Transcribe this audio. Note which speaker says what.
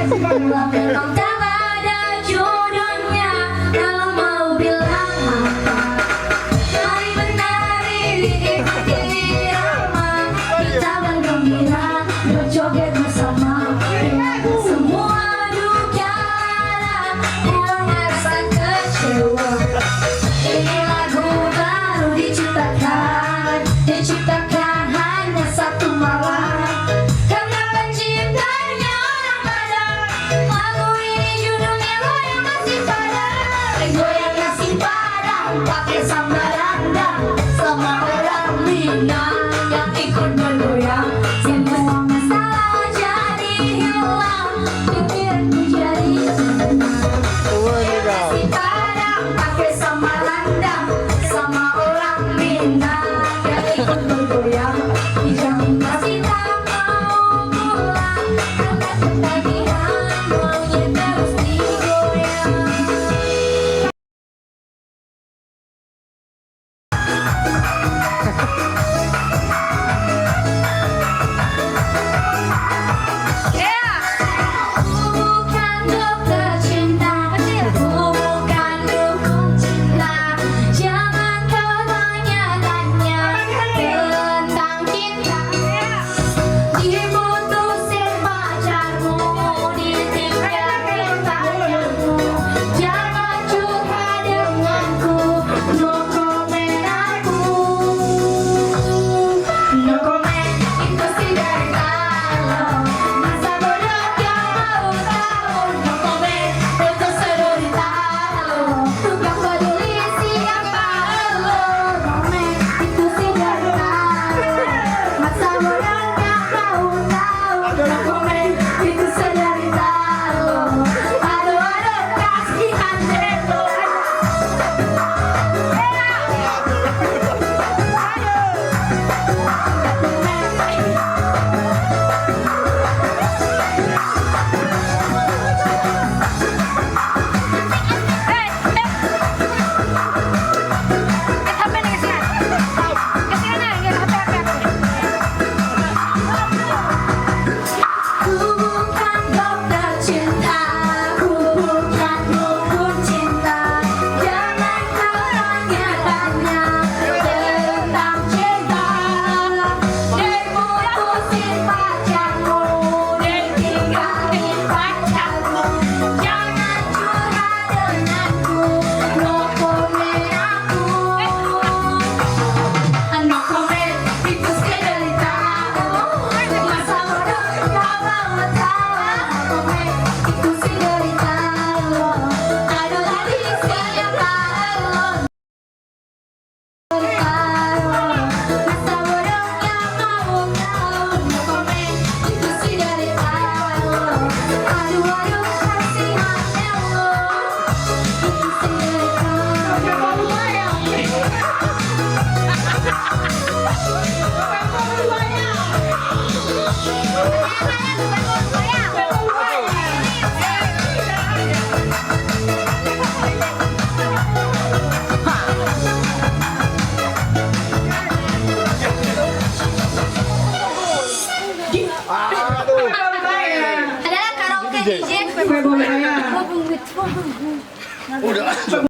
Speaker 1: Memang tak ada jodohnya kalau mau bilang apa. Mari menari ikuti irama, kita bergembira berjoget bersama. Semua duka hilang rasa kecewa. Ini lagu baru diciptakan hanya satu malam. Karena penciptanya orang Padang. Lagu ini judulnya Goyang Nasi Padang. Goyang nasi Padang pakai sambal rendang, sama orang Minang yang ikut bergoyang. Semua masalah jadi hilang, pikiranku jadi tenang. Nasi Padang pakai sambal rendang, sama orang Minang yang ikut bergoyang. Jangan masih tak mau pulang, karena ketagihan maunya terus digoyang. Bukan dokter cinta, bukan dukun cinta. Jangan kau tanya-tanya tentang cinta. Diputusin pacarmu, ditinggalin pacarmu. Jangan curhat denganku, no comment aku. No comment, itu sih dari lo. Masa bodoh yang mau tahu. No comment, itu sederita lo. Gak peduli siapa lo. Comment, itu sih dari lo. Masa bodoh yang mau tahu. No comment, itu sederita lo. Aduh, kasihan deh lo. Ku bukan dokter cinta, ku bukan dukun cinta. Jangan kau tanya-tanya tentang cinta. Diputusin pacarmu, ditinggalin pacarmu. Jangan curhat denganku, no comment aku. No comment, itu sederita lo. Masa bodoh kau mau tahu. No comment, itu sederita lo. Aduh, tadi siapa lo? Masa bodoh yang mau tahu. No comment, itu sederita lo. Aduh, kasihan lo. Itu sederita adalah karaoke DJ.
Speaker 2: Udah.